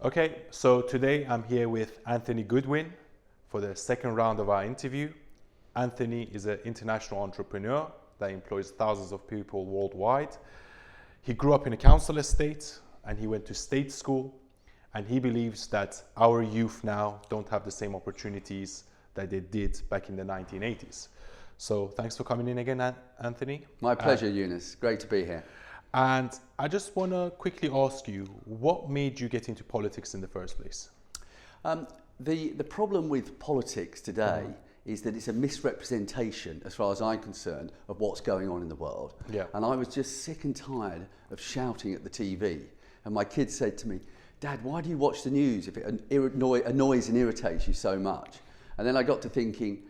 Okay, so today I'm here with Anthony Goodwin for the second round of our interview. Anthony is an international entrepreneur that employs thousands of people worldwide. He grew up in a council estate and he went to state school, and he believes that our youth now don't have the same opportunities that they did back in the 1980s. So thanks for coming in again, Anthony. My pleasure, Yunus. Great to be here. And I just want to quickly ask you, what made you get into politics in the first place? The problem with politics today is that it's a misrepresentation, as far as I'm concerned, of what's going on in the world. Yeah. And I was just sick and tired of shouting at the TV. And my kids said to me, "Dad, why do you watch the news if it annoys and irritates you so much?" And then I got to thinking,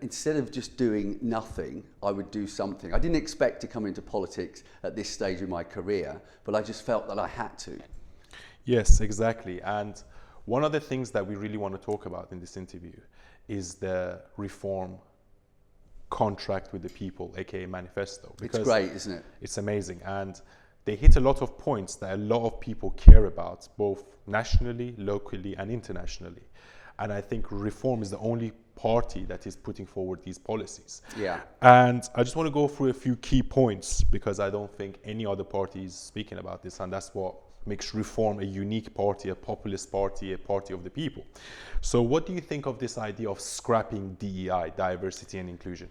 instead of just doing nothing, I would do something. I didn't expect to come into politics at this stage of my career, but I just felt that I had to. Yes, exactly. And one of the things that we really want to talk about in this interview is the reform contract with the people, aka manifesto. It's great, isn't it? It's amazing. And they hit a lot of points that a lot of people care about, both nationally, locally, and internationally. And I think Reform is the only party that is putting forward these policies. Yeah. And I just want to go through a few key points because I don't think any other party is speaking about this, and that's what makes Reform a unique party, a populist party, a party of the people. So what do you think of this idea of scrapping DEI, diversity and inclusion?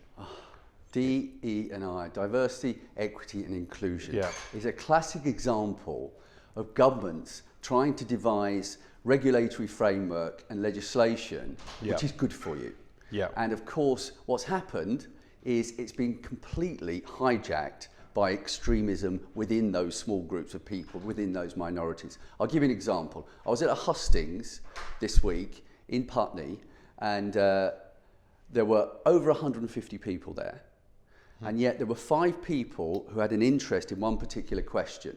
DE&I, diversity, equity and inclusion, Yeah. is a classic example of governments trying to devise regulatory framework and legislation which is good for you. Yeah. And of course, what's happened is it's been completely hijacked by extremism within those small groups of people, within those minorities. I'll give you an example. I was at a hustings this week in Putney, and there were over 150 people there. And yet there were 5 people who had an interest in one particular question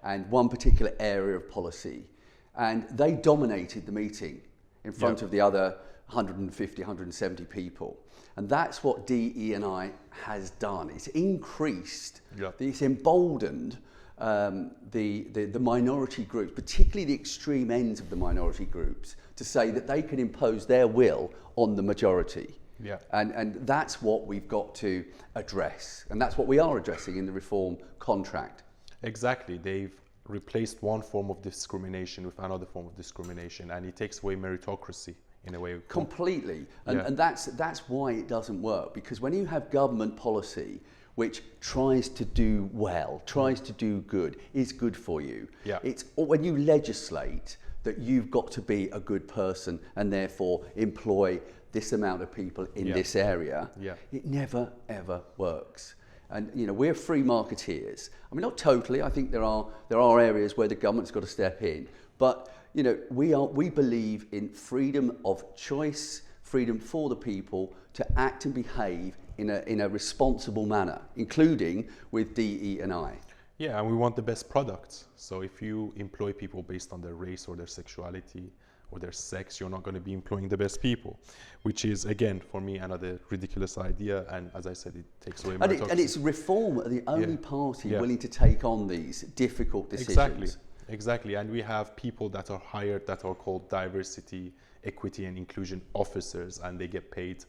and one particular area of policy. And they dominated the meeting in front of the other 150, 170 people. And that's what DE&I has done. It's increased, it's emboldened the minority groups, particularly the extreme ends of the minority groups, to say that they can impose their will on the majority. Yeah. And that's what we've got to address. And that's what we are addressing in the Reform contract. Exactly. They've replaced one form of discrimination with another form of discrimination, and it takes away meritocracy in a way. Completely. And that's why it doesn't work, because when you have government policy which tries to do well, tries to do good, is good for you. Yeah. It's when you legislate that you've got to be a good person and therefore employ this amount of people in this area, it never ever works. And we're free marketeers. I mean, not totally. I think there are areas where the government's got to step in. But we believe in freedom of choice, freedom for the people to act and behave in a responsible manner, including with DE&I. Yeah, and we want the best products. So if you employ people based on their race or their sexuality or their sex, you're not going to be employing the best people, which is, again, for me, another ridiculous idea. And as I said, it takes away meritocracy. And it's Reform are the only party willing to take on these difficult decisions. Exactly. And we have people that are hired that are called diversity, equity and inclusion officers, and they get paid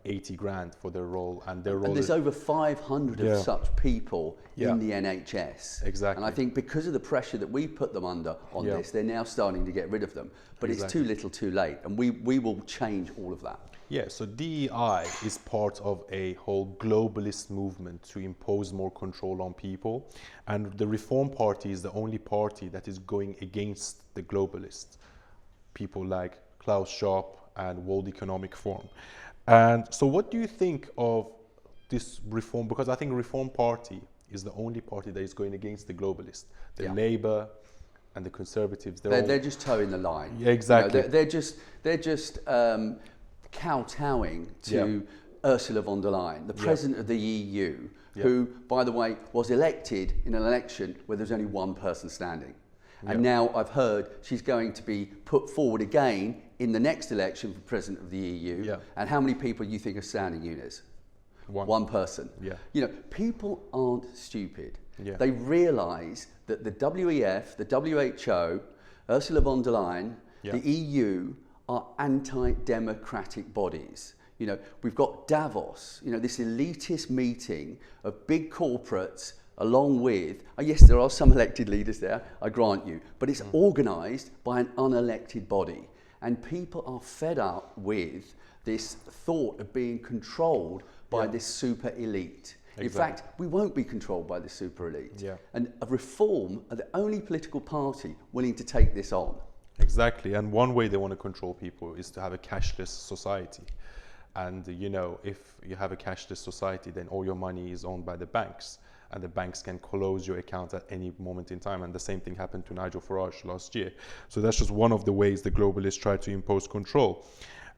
80 grand for their role. And there's over 500 of such people in the NHS. Exactly. And I think because of the pressure that we put them under on this, they're now starting to get rid of them. But it's too little too late. And we will change all of that. Yeah, so DEI is part of a whole globalist movement to impose more control on people. And the Reform Party is the only party that is going against the globalists, people like Klaus Schwab and World Economic Forum. And so what do you think of this reform? Because I think Reform Party is the only party that is going against the globalists. The Labour and the Conservatives, they're just towing the line. Yeah, exactly. They're just kowtowing to Ursula von der Leyen, the president of the EU, who, by the way, was elected in an election where there's only one person standing. And now I've heard she's going to be put forward again in the next election for president of the EU. And how many people you think are standing, Yunus? One person. People aren't stupid. They realise that the WEF, the WHO, Ursula von der Leyen, Yeah. the EU are anti-democratic bodies. You know, we've got Davos, you know, this elitist meeting of big corporates along with, yes, there are some elected leaders there, I grant you, but it's organised by an unelected body. And people are fed up with this thought of being controlled by this super elite. Exactly. In fact, we won't be controlled by the super elite. Yeah. And a Reform are the only political party willing to take this on. Exactly, and one way they want to control people is to have a cashless society. And you know, if you have a cashless society, then all your money is owned by the banks, and the banks can close your account at any moment in time. And the same thing happened to Nigel Farage last year. So that's just one of the ways the globalists try to impose control.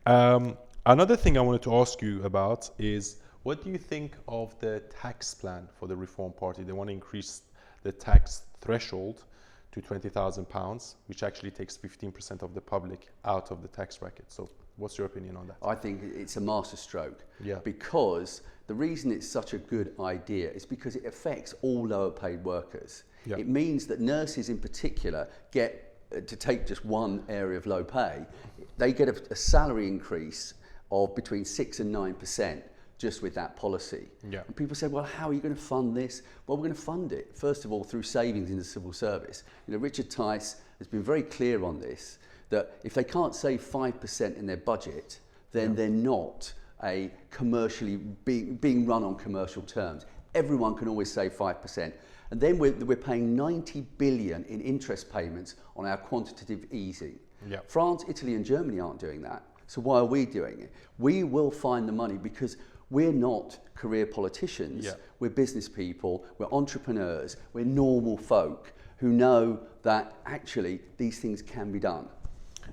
Another thing I wanted to ask you about is, what do you think of the tax plan for the Reform Party? They want to increase the tax threshold to £20,000, which actually takes 15% of the public out of the tax bracket. So what's your opinion on that? I think it's a masterstroke. Yeah. Because the reason it's such a good idea is because it affects all lower paid workers. Yeah. It means that nurses in particular get, to take just one area of low pay, they get a salary increase of between 6 and 9% just with that policy. Yeah. And people say, well, how are you going to fund this? Well, we're going to fund it, first of all, through savings in the civil service. You know, Richard Tice has been very clear on this, that if they can't save 5% in their budget, then they're not a commercially being run on commercial terms. Everyone can always save 5%. And then we're paying 90 billion in interest payments on our quantitative easing. Yeah. France, Italy and Germany aren't doing that. So why are we doing it? We will find the money because we're not career politicians. Yeah. We're business people, we're entrepreneurs, we're normal folk who know that actually these things can be done.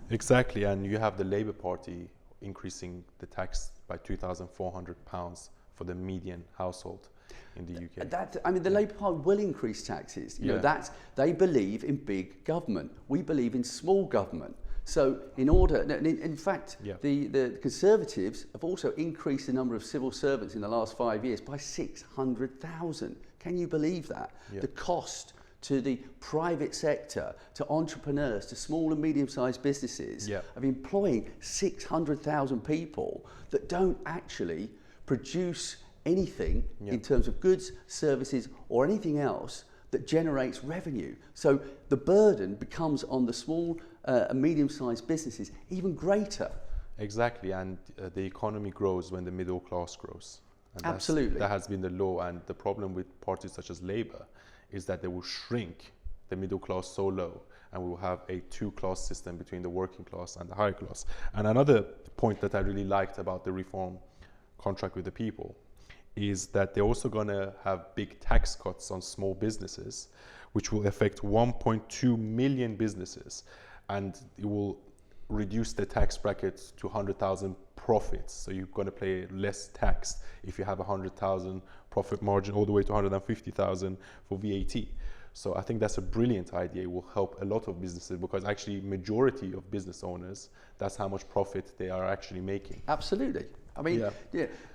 Exactly, and you have the Labour Party increasing the tax by £2,400 for the median household in the UK. I mean, the Labour Party will increase taxes. You know, they believe in big government. We believe in small government. So in fact, the Conservatives have also increased the number of civil servants in the last 5 years by 600,000. Can you believe that? Yeah. The cost to the private sector, to entrepreneurs, to small and medium-sized businesses of employing 600,000 people that don't actually produce anything in terms of goods, services or anything else that generates revenue. So the burden becomes on the small and medium-sized businesses even greater. Exactly, and the economy grows when the middle class grows. And Absolutely. That has been the law, and the problem with parties such as Labour is that they will shrink the middle class so low, and we will have a two-class system between the working class and the higher class. And another point that I really liked about the Reform contract with the people is that they're also going to have big tax cuts on small businesses, which will affect 1.2 million businesses, and it will reduce the tax bracket to 100,000 profits. So you're going to pay less tax if you have 100,000 profit margin all the way to 150,000 for VAT. So I think that's a brilliant idea. It will help a lot of businesses because actually majority of business owners, that's how much profit they are actually making. Absolutely. I mean,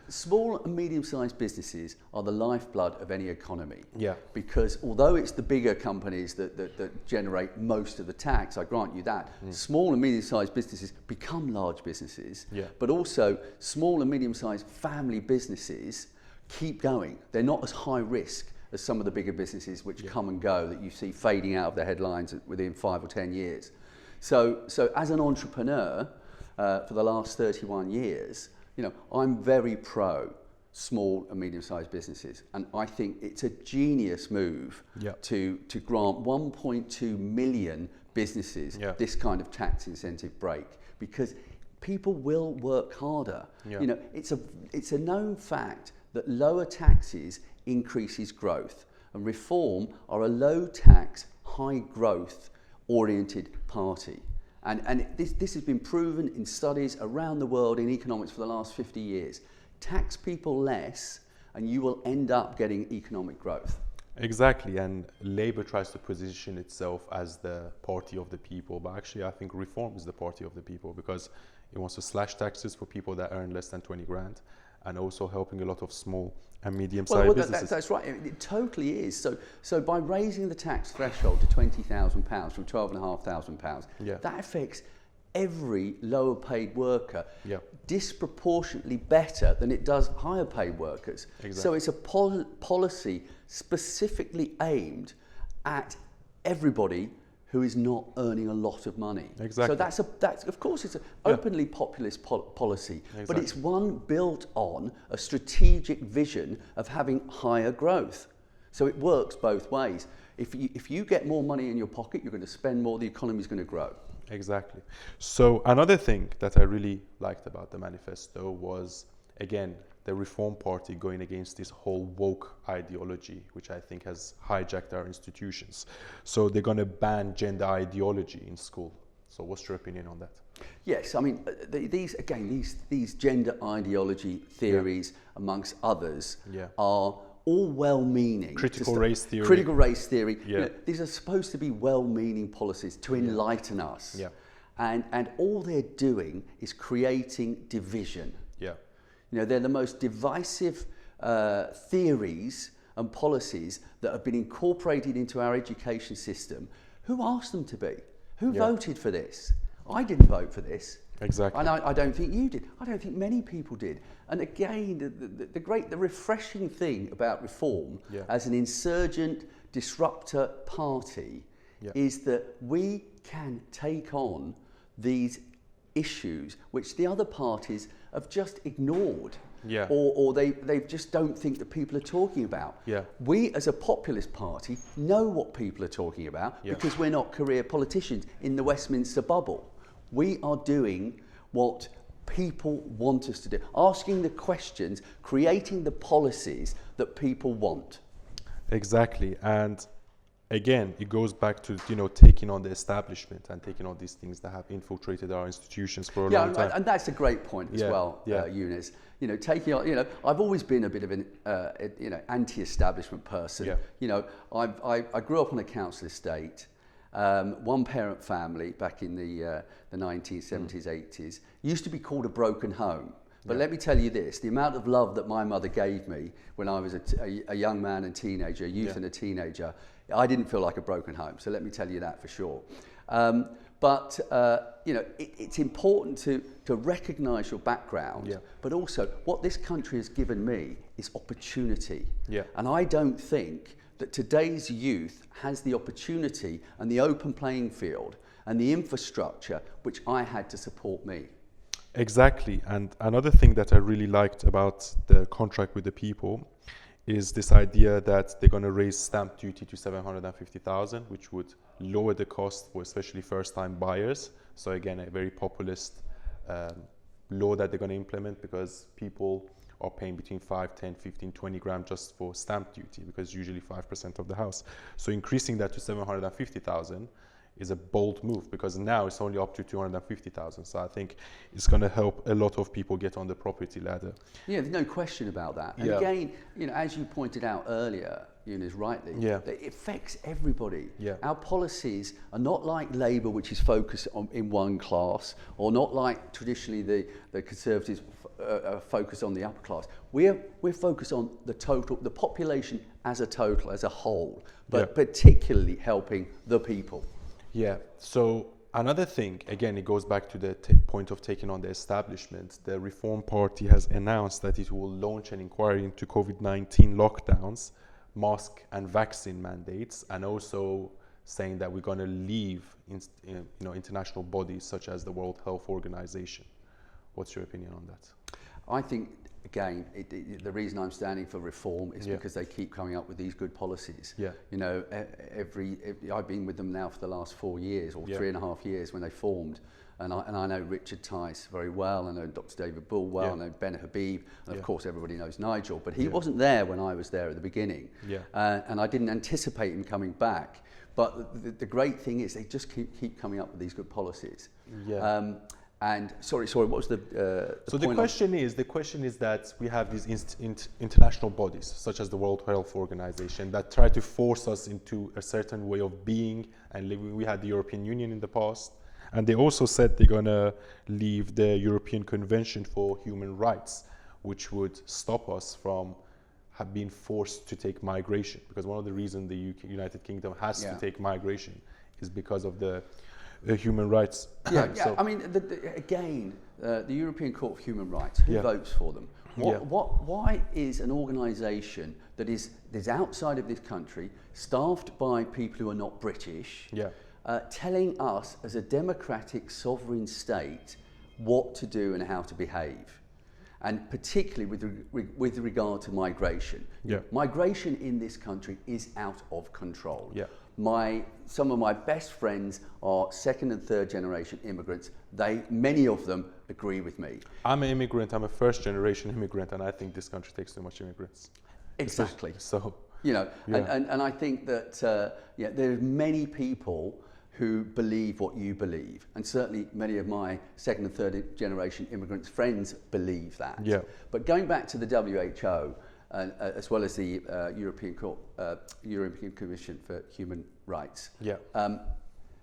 small and medium-sized businesses are the lifeblood of any economy. Yeah. Because although it's the bigger companies that generate most of the tax, I grant you that, small and medium-sized businesses become large businesses. Yeah. But also small and medium-sized family businesses keep going. They're not as high risk as some of the bigger businesses which come and go that you see fading out of the headlines within 5 or 10 years. So as an entrepreneur for the last 31 years, you know, I'm very pro small and medium-sized businesses, and I think it's a genius move to grant 1.2 million businesses this kind of tax incentive break, because people will work harder. You know, it's a known fact that lower taxes increases growth, and Reform are a low tax, high growth oriented party. And this has been proven in studies around the world in economics for the last 50 years. Tax people less and you will end up getting economic growth. Exactly, and Labour tries to position itself as the party of the people, but actually I think Reform is the party of the people because it wants to slash taxes for people that earn less than 20 grand and also helping a lot of small and medium-sized Well, businesses. that's right. It totally is. So by raising the tax threshold to £20,000 from £12,500, Yeah. that affects every lower paid worker Yeah. disproportionately better than it does higher paid workers. Exactly. So it's a policy specifically aimed at everybody who is not earning a lot of money. Exactly. So that's of course it's an openly populist policy, but Exactly. it's one built on a strategic vision of having higher growth. So it works both ways. If you get more money in your pocket, you're going to spend more, the economy is going to grow. Exactly. So another thing that I really liked about the manifesto was, again, the Reform Party going against this whole woke ideology, which I think has hijacked our institutions. So they're going to ban gender ideology in school. So what's your opinion on that? Yes, I mean, these gender ideology theories, amongst others, Yeah. are all well-meaning. Critical race theory. Critical race theory. Yeah. You know, these are supposed to be well-meaning policies to enlighten us. Yeah. And all they're doing is creating division. Yeah. You know, they're the most divisive theories and policies that have been incorporated into our education system. Who asked them to be? Who voted for this? I didn't vote for this. Exactly. And I don't think you did. I don't think many people did. And again, the refreshing thing about Reform as an insurgent disruptor party is that we can take on these issues which the other parties have just ignored. Yeah. Or they just don't think that people are talking about. Yeah. We as a populist party know what people are talking about because we're not career politicians in the Westminster bubble. We are doing what people want us to do, asking the questions, creating the policies that people want. Exactly. And again, it goes back to, taking on the establishment and taking on these things that have infiltrated our institutions for a long time. And that's a great point as well, Eunice. You know, taking on, I've always been a bit of an, anti-establishment person. Yeah. You know, I grew up on a council estate, one-parent family back in the 1970s, 80s. Used to be called a broken home. But let me tell you this, the amount of love that my mother gave me when I was a young man and teenager, a youth and a teenager, I didn't feel like a broken home. So let me tell you that for sure. But it's important to recognise your background, but also what this country has given me is opportunity. Yeah. And I don't think that today's youth has the opportunity and the open playing field and the infrastructure which I had to support me. Exactly. And another thing that I really liked about the contract with the people is this idea that they're going to raise stamp duty to 750,000, which would lower the cost for especially first-time buyers. So again, a very populist law that they're going to implement, because people are paying between 5, 10, 15, 20 grand just for stamp duty, because usually 5% of the house. So increasing that to 750,000 is a bold move, because now it's only up to 250,000. So I think it's going to help a lot of people get on the property ladder. Yeah, there's no question about that. And again, as you pointed out earlier, Eunice, rightly, it affects everybody. Yeah. Our policies are not like Labour, which is focused in one class, or not like traditionally the Conservatives focus on the upper class. We're focused on the population as a total, as a whole, but particularly helping the people. Yeah, so another thing, again, it goes back to the point of taking on the establishment. The Reform Party has announced that it will launch an inquiry into COVID-19 lockdowns, mask and vaccine mandates, and also saying that we're going to leave international bodies such as the World Health Organization. What's your opinion on that? I think, again, the reason I'm standing for Reform is because they keep coming up with these good policies. Yeah. You know, I've been with them now for the last 4 years, or 3.5 years when they formed. And I know Richard Tice very well, I know Dr. David Bull well, I know Ben Habib, and of course everybody knows Nigel. But he wasn't there when I was there at the beginning. Yeah. And I didn't anticipate him coming back. But the great thing is they just keep coming up with these good policies. Yeah. And sorry, what was the so point? The question is that we have these international bodies, such as the World Health Organization, that try to force us into a certain way of being and living. We had the European Union in the past, and they also said they're going to leave the European Convention for Human Rights, which would stop us from have been forced to take migration, because one of the reasons the United Kingdom has to take migration is because of the human rights. So, I mean, again, the European Court of Human Rights, who votes for them? Why is an organisation that is outside of this country, staffed by people who are not British, telling us as a democratic sovereign state what to do and how to behave? And particularly with regard to migration. Migration in this country is out of control. Some of my best friends are second and third generation immigrants. Many of them agree with me. I'm an immigrant, I'm a first generation immigrant, and I think this country takes too much immigrants. Exactly. So, and I think that there are many people who believe what you believe, and certainly many of my second and third generation immigrants friends believe that. But going back to the WHO, as well as the European Commission for Human Rights,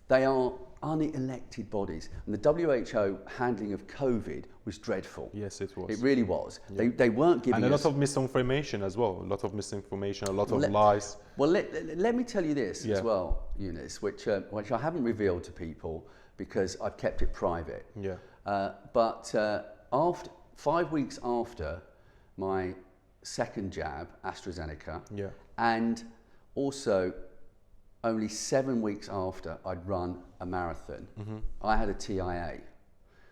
they are unelected bodies, and the WHO handling of COVID was dreadful. Yes, it was. It really was. They weren't giving and a lot of misinformation as well. A lot of misinformation, a lot of lies. Well, let me tell you this as well, Eunice, which I haven't revealed to people because I've kept it private. But after 5 weeks after my second jab, AstraZeneca, and also only 7 weeks after I'd run a marathon, I had a TIA,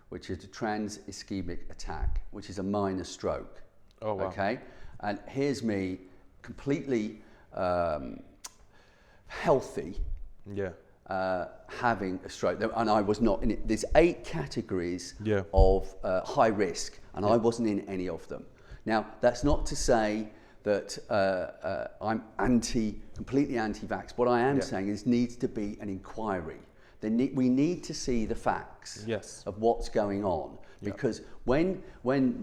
which is a trans ischemic attack, which is a minor stroke. Oh, wow. Okay, and here's me completely healthy, having a stroke, and I was not in it. There's 8 categories of high risk, and I wasn't in any of them. Now, that's not to say that I'm completely anti-vax. What I am saying is needs to be an inquiry. We need to see the facts of what's going on. Because when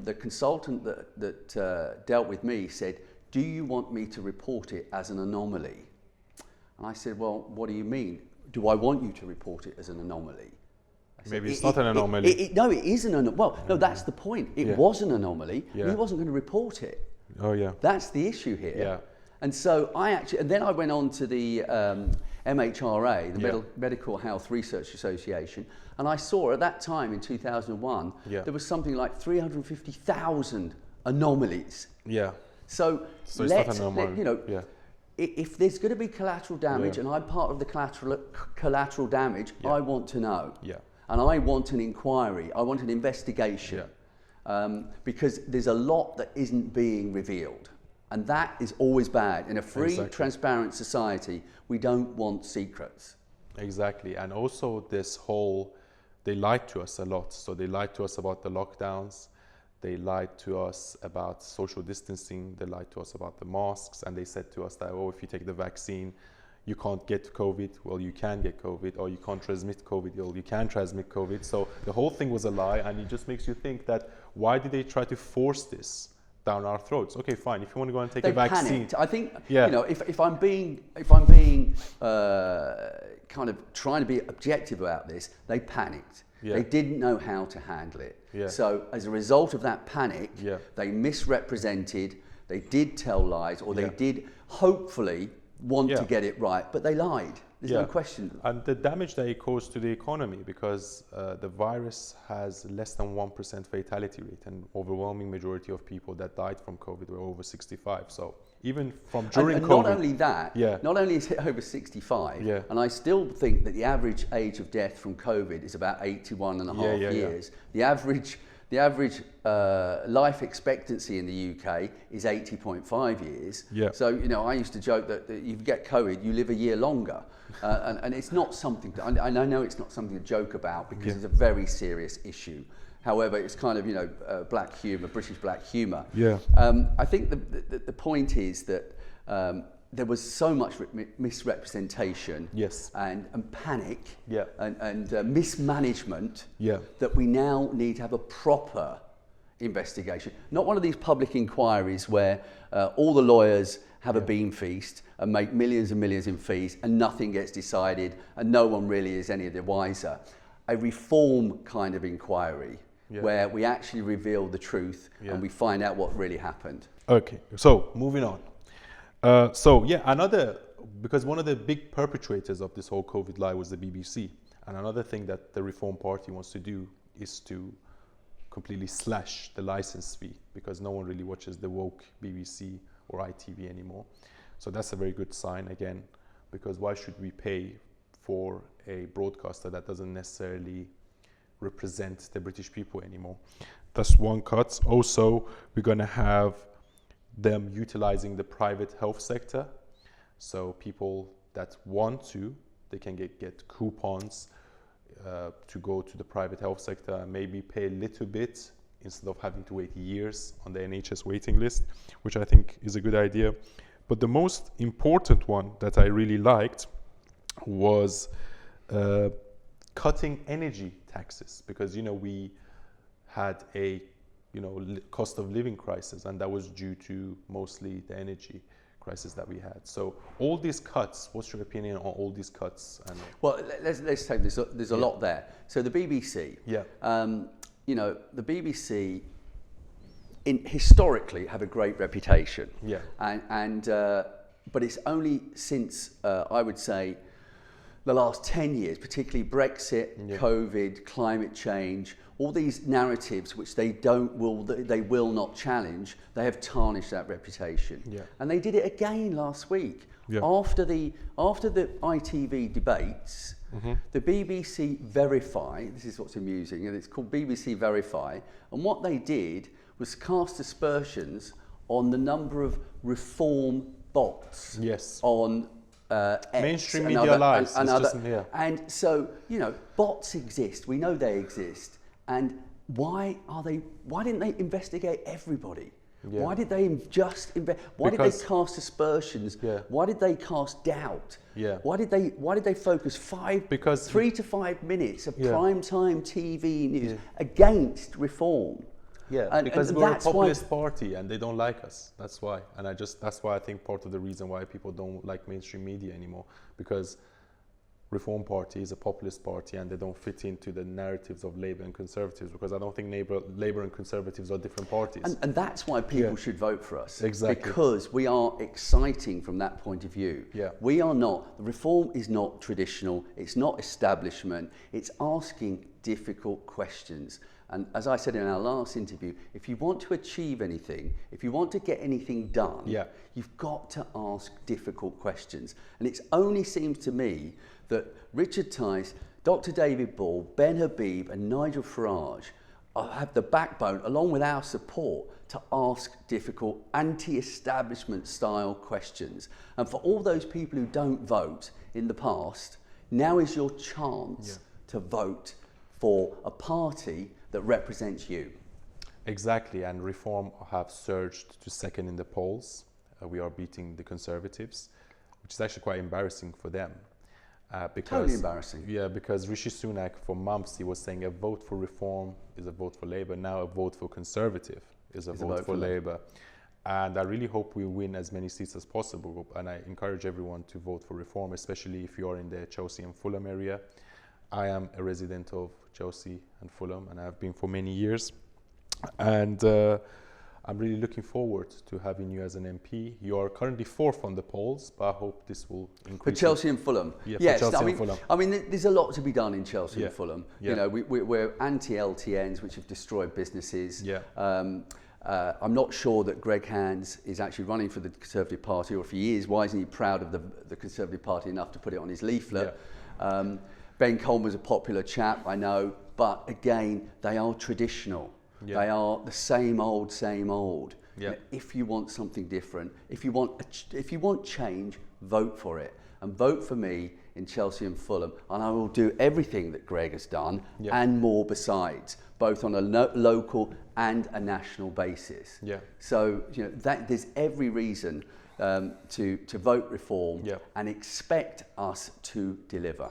the consultant that dealt with me said, "Do you want me to report it as an anomaly?" And I said, "Well, what do you mean? Do I want you to report it as an anomaly?" Maybe it's not an anomaly. No, it is an anomaly. Well, no, that's the point. It was an anomaly. And he wasn't going to report it. That's the issue here. And so then I went on to the MHRA, the Medical Health Research Association, and I saw at that time in 2001 there was something like 350,000 anomalies. So it's not an anomaly. If there's going to be collateral damage, and I'm part of the collateral damage, I want to know. And I want an inquiry. I want an investigation. Because there's a lot that isn't being revealed. And that is always bad. In a free, transparent society, we don't want secrets. Exactly. And also they lied to us a lot. So they lied to us about the lockdowns. They lied to us about social distancing. They lied to us about the masks. And they said to us that, if you take the vaccine, you can't get COVID. Well, you can get COVID. Or you can't transmit COVID. Well, you can transmit COVID. So the whole thing was a lie. And it just makes you think that, why did they try to force this down our throats? Okay, fine. If you want to go and take a vaccine, panicked. I think if I'm being kind of trying to be objective about this, they panicked. They didn't know how to handle it. So as a result of that panic, they misrepresented. They did tell lies, or they did hopefully want to get it right, but they lied. There's no question. And the damage that it caused to the economy, because the virus has less than 1% fatality rate, and overwhelming majority of people that died from COVID were over 65. So even from during and COVID. Not only that, not only is it over 65, and I still think that the average age of death from COVID is about 81 and a half years. The average life expectancy in the UK is 80.5 years. So, I used to joke that if you get COVID, you live a year longer. And it's not something, I know it's not something to joke about, because it's a very serious issue. However, it's kind of, black humour, British black humour. I think the point is that there was so much misrepresentation and panic and mismanagement that we now need to have a proper investigation. Not one of these public inquiries where all the lawyers have a bean feast and make millions and millions in fees and nothing gets decided and no one really is any the wiser. A reform kind of inquiry where we actually reveal the truth and we find out what really happened. Okay, so moving on. Because one of the big perpetrators of this whole COVID lie was the BBC. And another thing that the Reform Party wants to do is to completely slash the license fee, because no one really watches the woke BBC or ITV anymore. So that's a very good sign again, because why should we pay for a broadcaster that doesn't necessarily represent the British people anymore? That's one cut. Also, we're going to have them utilizing the private health sector. So people that want to, they can get coupons to go to the private health sector and maybe pay a little bit instead of having to wait years on the NHS waiting list, which I think is a good idea. But the most important one that I really liked was cutting energy taxes, because we had a cost of living crisis, and that was due to mostly the energy crisis that we had. So all these cuts, what's your opinion on all these cuts? Well, let's take this. There's a lot there. So the BBC, the BBC historically have a great reputation. Yeah. But it's only since I would say the last 10 years, particularly Brexit, COVID, climate change, all these narratives which they will not challenge, they have tarnished that reputation. Yeah. And they did it again last week. Yeah. After the ITV debates, the BBC Verify, this is what's amusing, and it's called BBC Verify, and what they did was cast aspersions on the number of reform bots on X mainstream media lies. And so, bots exist, we know they exist, and why didn't they investigate everybody? Yeah. Why did they why did they cast aspersions? Yeah. Why did they cast doubt? Yeah. Why did they focus 3 to 5 minutes of prime time TV news against reform? Yeah, because we're a populist party and they don't like us. That's why. And that's why I think part of the reason why people don't like mainstream media anymore, because Reform Party is a populist party and they don't fit into the narratives of Labour and Conservatives, because I don't think Labour and Conservatives are different parties. And that's why people should vote for us. Exactly. Because we are exciting from that point of view. Yeah. We are not, Reform is not traditional, it's not establishment, it's asking difficult questions. And as I said in our last interview, if you want to achieve anything, if you want to get anything done, you've got to ask difficult questions. And it only seems to me that Richard Tice, Dr. David Ball, Ben Habib and Nigel Farage have the backbone, along with our support, to ask difficult anti-establishment style questions. And for all those people who don't vote in the past, now is your chance to vote for a party that represents you. Exactly, and Reform have surged to second in the polls. We are beating the Conservatives, which is actually quite embarrassing for them. Totally embarrassing. Yeah, because Rishi Sunak for months he was saying a vote for Reform is a vote for Labour. Now a vote for Conservative is a vote for Labour. And I really hope we win as many seats as possible. And I encourage everyone to vote for Reform, especially if you are in the Chelsea and Fulham area. I am a resident of Chelsea and Fulham, and I have been for many years. And I'm really looking forward to having you as an MP. You are currently 4th on the polls, but I hope this will increase. For Chelsea and Fulham? Yeah, yes, for Chelsea and Fulham. I mean, there's a lot to be done in Chelsea and Fulham. Yeah. We're anti-LTNs, which have destroyed businesses. Yeah. I'm not sure that Greg Hands is actually running for the Conservative Party, or if he is, why isn't he proud of the Conservative Party enough to put it on his leaflet? Yeah. Ben Coleman's a popular chap, I know, but again, they are traditional. Yeah. They are the same old. Yeah. If you want something different, if you want change, vote for it, and vote for me in Chelsea and Fulham, and I will do everything that Greg has done and more besides, both on a local and a national basis. Yeah. So that there's every reason to vote Reform and expect us to deliver.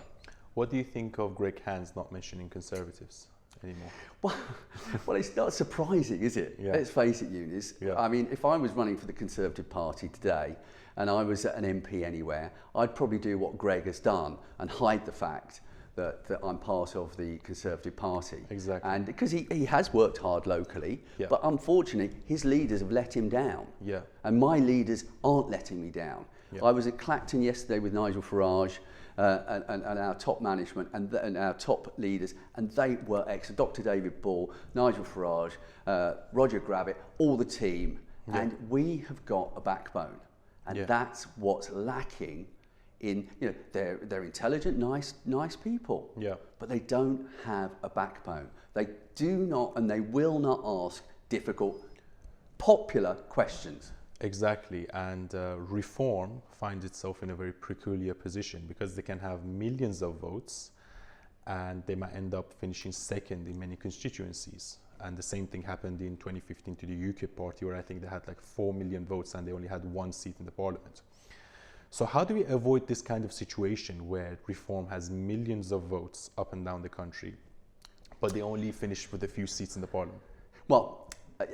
What do you think of Greg Hands not mentioning Conservatives anymore? Well, it's not surprising, is it? Yeah. Let's face it, Eunice. Yeah. I mean, if I was running for the Conservative Party today and I was an MP anywhere, I'd probably do what Greg has done and hide the fact that I'm part of the Conservative Party. Exactly. And because he has worked hard locally, Yeah. but unfortunately his leaders have let him down. Yeah. And my leaders aren't letting me down. Yeah. I was at Clacton yesterday with Nigel Farage and our top management and our top leaders, and they were excellent. Dr. David Ball, Nigel Farage, Roger Gravitt, all the team. Yeah. And we have got a backbone. And Yeah. that's what's lacking in, they're intelligent, nice people. Yeah. But they don't have a backbone. They do not and they will not ask difficult, popular questions. Exactly, and reform finds itself in a very peculiar position because they can have millions of votes and they might end up finishing second in many constituencies. And the same thing happened in 2015 to the UKIP party, where I think they had like 4 million votes and they only had 1 seat in the parliament. So how do we avoid this kind of situation where reform has millions of votes up and down the country, but they only finish with a few seats in the parliament? Well,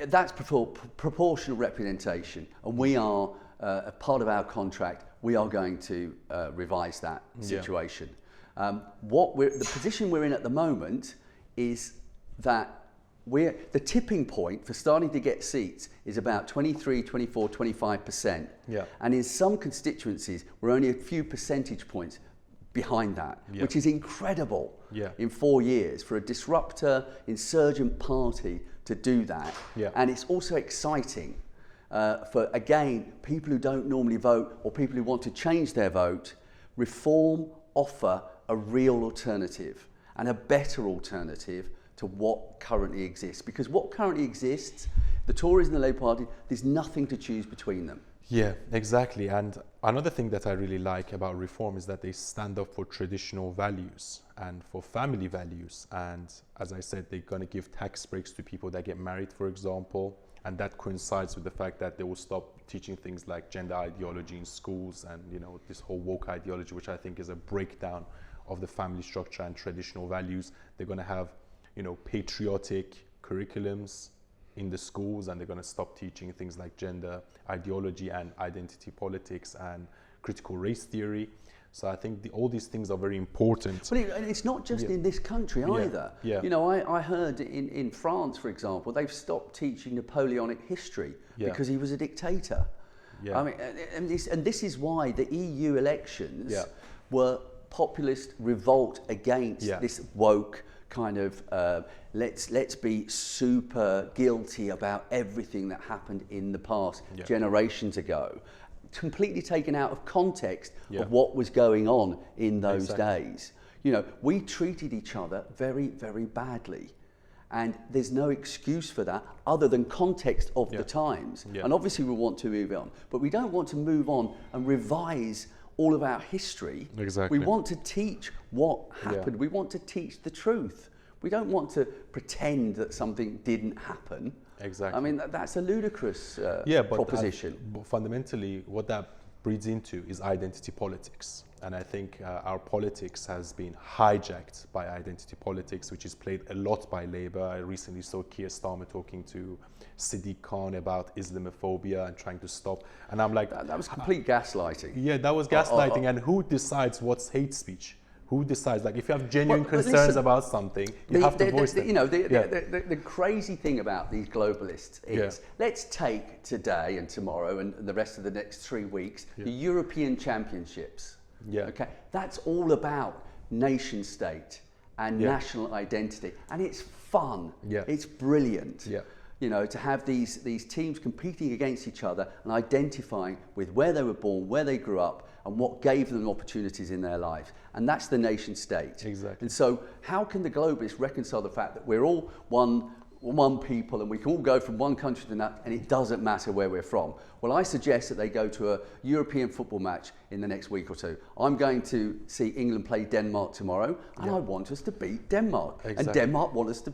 that's proportional representation, and we are, a part of our contract, we are going to revise that situation. The position we're in at the moment is that the tipping point for starting to get seats is about 23, 24, 25%. Yeah. And in some constituencies, we're only a few percentage points behind that, Yeah. which is incredible Yeah. in 4 years for a disruptor, insurgent party to do that. Yeah. And it's also exciting for, again, people who don't normally vote or people who want to change their vote. Reform offer a real alternative and a better alternative to what currently exists. Because what currently exists, the Tories and the Labour Party, there's nothing to choose between them. Yeah, exactly. And another thing that I really like about reform is that they stand up for traditional values and for family values. And as I said, they're going to give tax breaks to people that get married, for example. And that coincides with the fact that they will stop teaching things like gender ideology in schools and, this whole woke ideology, which I think is a breakdown of the family structure and traditional values. They're going to have patriotic curriculums in the schools, and they're going to stop teaching things like gender ideology and identity politics and critical race theory. So I think all these things are very important. But it's not just in this country either. Yeah. I heard in France, for example, they've stopped teaching Napoleonic history because he was a dictator. Yeah. I mean, and this is why the EU elections were populist revolt against this woke kind of let's be super guilty about everything that happened in the past generations ago, completely taken out of context of what was going on in those days. We treated each other very, very badly, and there's no excuse for that other than context of the times. And obviously we want to move on, but we don't want to move on and revise all of our history. Exactly. We want to teach what happened. We want to teach the truth. We don't want to pretend that something didn't happen. Exactly. I mean, that's a ludicrous proposition. But fundamentally, what that breeds into is identity politics. And I think our politics has been hijacked by identity politics, which is played a lot by Labour. I recently saw Keir Starmer talking to Sadiq Khan about Islamophobia and trying to stop. And I'm like... That was complete gaslighting. Yeah, that was gaslighting. And who decides what's hate speech? Who decides? Like, if you have genuine concerns about something, you have to voice them. The crazy thing about these globalists is, let's take today and tomorrow and the rest of the next 3 weeks, the European Championships. Okay, that's all about nation state and national identity, and it's fun. It's brilliant. To have these teams competing against each other and identifying with where they were born, where they grew up, and what gave them opportunities in their lives. And that's the nation state. Exactly. And so how can the globalists reconcile the fact that we're all one people and we can all go from one country to another and it doesn't matter where we're from? Well, I suggest that they go to a European football match in the next week or two. I'm going to see England play Denmark tomorrow, and I want us to beat Denmark. Exactly. And Denmark wants to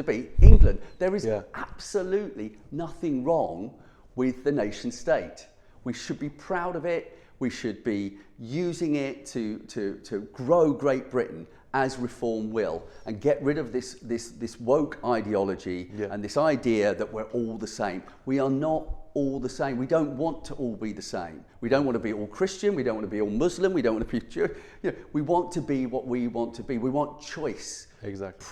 beat England. There is absolutely nothing wrong with the nation state. We should be proud of it. We should be using it to grow Great Britain as reform will, and get rid of this woke ideology and this idea that we're all the same. We are not all the same. We don't want to all be the same. We don't want to be all Christian. We don't want to be all Muslim. We don't want to be Jewish. You know, we want to be what we want to be. We want choice. Exactly.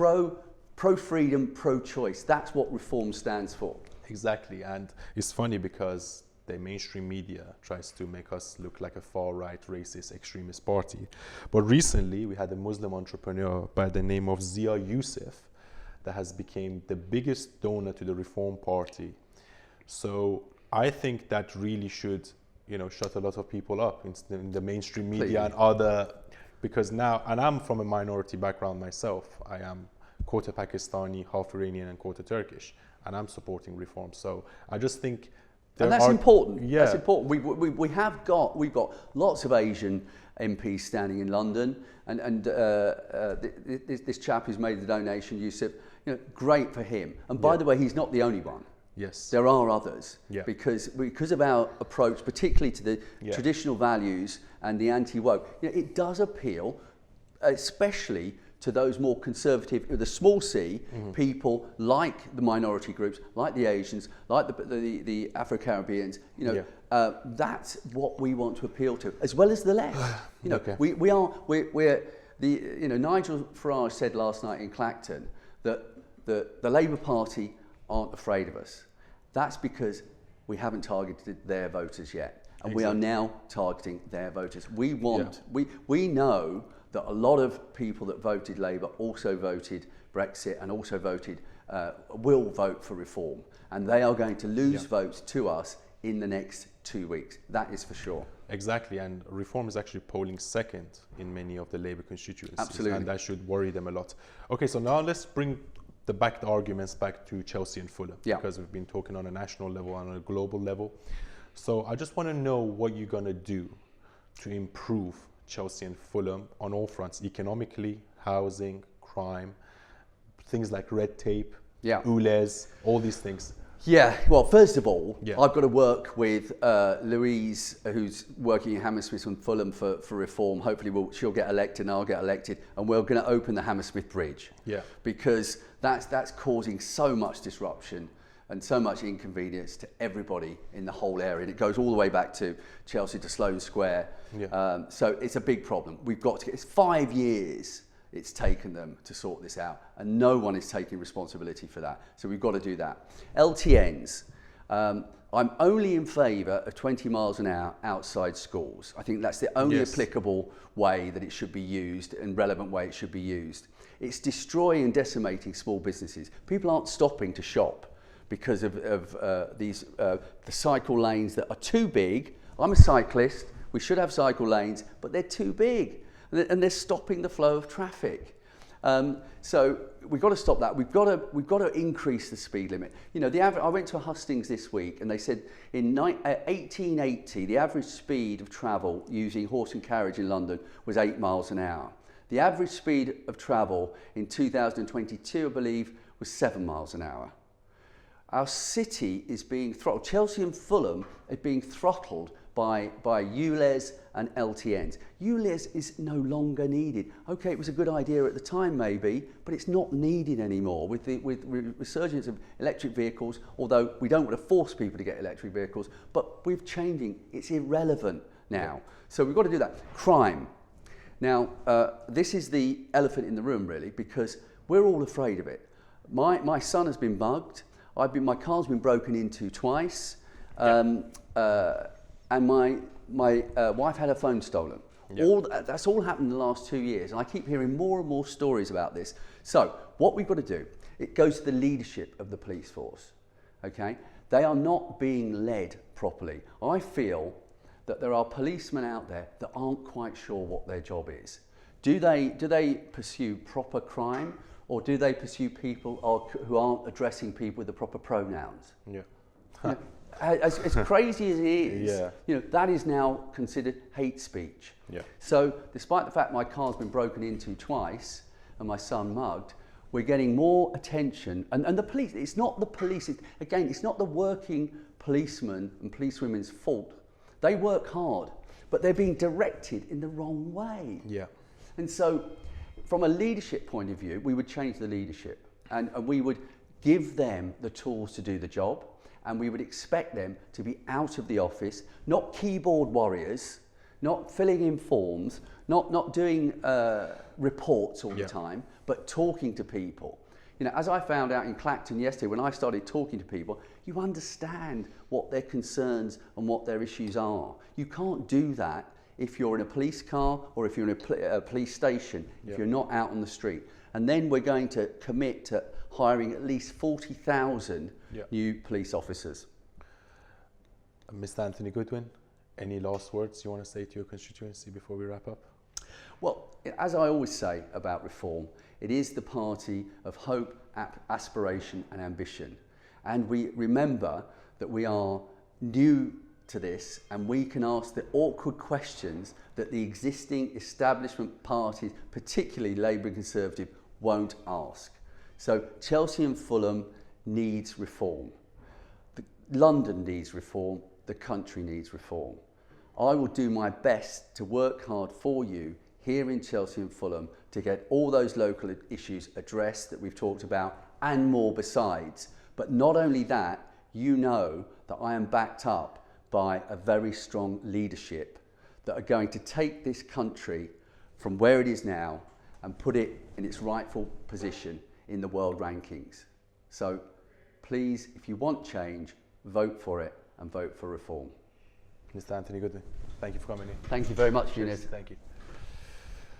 Pro freedom, pro choice. That's what reform stands for. Exactly. And it's funny because the mainstream media tries to make us look like a far-right, racist, extremist party. But recently, we had a Muslim entrepreneur by the name of Zia Yousef that has become the biggest donor to the Reform Party. So I think that really should, shut a lot of people up in the mainstream media and other, because now, and I'm from a minority background myself. I am quarter Pakistani, half Iranian, and quarter Turkish, and I'm supporting reform. So I just think. And that's important. Yeah. That's important. We've got lots of Asian MPs standing in London, and this chap who's made the donation, Yousef, great for him. And by the way, he's not the only one. Yes. There are others. Yeah. Because of our approach, particularly to the traditional values and the anti-woke, it does appeal, especially to those more conservative, the small c people, like the minority groups, like the Asians, like the Afro-Caribbeans. That's what we want to appeal to, as well as the left. Okay. Nigel Farage said last night in Clacton that the Labour Party aren't afraid of us. That's because we haven't targeted their voters yet, and we are now targeting their voters. We know that a lot of people that voted Labour also voted Brexit and also will vote for reform. And they are going to lose votes to us in the next 2 weeks. That is for sure. Exactly, and reform is actually polling second in many of the Labour constituencies. Absolutely. And that should worry them a lot. Okay, so now let's bring the arguments back to Chelsea and Fulham, because we've been talking on a national level and on a global level. So I just want to know what you're going to do to improve Chelsea and Fulham on all fronts: economically, housing, crime, things like red tape, ULEZ, all these things. Yeah, well, first of all, I've got to work with Louise, who's working in Hammersmith and Fulham for reform. Hopefully she'll get elected and I'll get elected, and we're going to open the Hammersmith Bridge. Yeah. Because that's causing so much disruption and so much inconvenience to everybody in the whole area. And it goes all the way back to Chelsea to Sloane Square. Yeah. So it's a big problem. We've got to get, it's 5 years it's taken them to sort this out, and no one is taking responsibility for that. So we've got to do that. LTNs, I'm only in favour of 20 miles an hour outside schools. I think that's the only applicable way that it should be used and relevant way it should be used. It's destroying and decimating small businesses. People aren't stopping to shop because of the cycle lanes that are too big. I'm a cyclist. We should have cycle lanes, but they're too big, and they're stopping the flow of traffic. So we've got to stop that. We've got to increase the speed limit. I went to a hustings this week, and they said in 1880 the average speed of travel using horse and carriage in London was 8 miles an hour. The average speed of travel in 2022, I believe, was 7 miles an hour. Our city is being throttled. Chelsea and Fulham are being throttled by ULEZ and LTNs. ULEZ is no longer needed. Okay, it was a good idea at the time maybe, but it's not needed anymore with the resurgence of electric vehicles, although we don't want to force people to get electric vehicles, but we're changing. It's irrelevant now. So we've got to do that. Crime. Now, this is the elephant in the room really, because we're all afraid of it. My son has been mugged. My car's been broken into twice, and my wife had her phone stolen. That's all happened in the last 2 years, and I keep hearing more and more stories about this. So what we've got to do, it goes to the leadership of the police force. Okay, they are not being led properly. I feel that there are policemen out there that aren't quite sure what their job is. Do they pursue proper crime? Or do they pursue people who aren't addressing people with the proper pronouns? Yeah. As crazy as it is, that is now considered hate speech. Yeah. So despite the fact my car's been broken into twice and my son mugged, we're getting more attention. And the police, it's not the police, it's not the working policemen and policewomen's fault. They work hard, but they're being directed in the wrong way. Yeah. And so, from a leadership point of view, we would change the leadership and we would give them the tools to do the job, and we would expect them to be out of the office, not keyboard warriors, not filling in forms, not doing reports all the time, but talking to people. You know, as I found out in Clacton yesterday, when I started talking to people, you understand what their concerns and what their issues are. You can't do that if you're in a police car or if you're in a police station, if you're not out on the street. And then we're going to commit to hiring at least 40,000 new police officers. Mr. Anthony Goodwin, any last words you want to say to your constituency before we wrap up? Well, as I always say about reform, it is the party of hope, aspiration and ambition. And we remember that we are new to this and we can ask the awkward questions that the existing establishment parties, particularly Labour and Conservative, won't ask. So Chelsea and Fulham needs reform. London needs reform. The country needs reform. I will do my best to work hard for you here in Chelsea and Fulham to get all those local issues addressed that we've talked about and more besides. But not only that, you know that I am backed up by a very strong leadership that are going to take this country from where it is now and put it in its rightful position in the world rankings. So please, if you want change, vote for it and vote for reform. Mr. Anthony Goodwin, thank you for coming in. Thank you very much, Eunice. Thank you.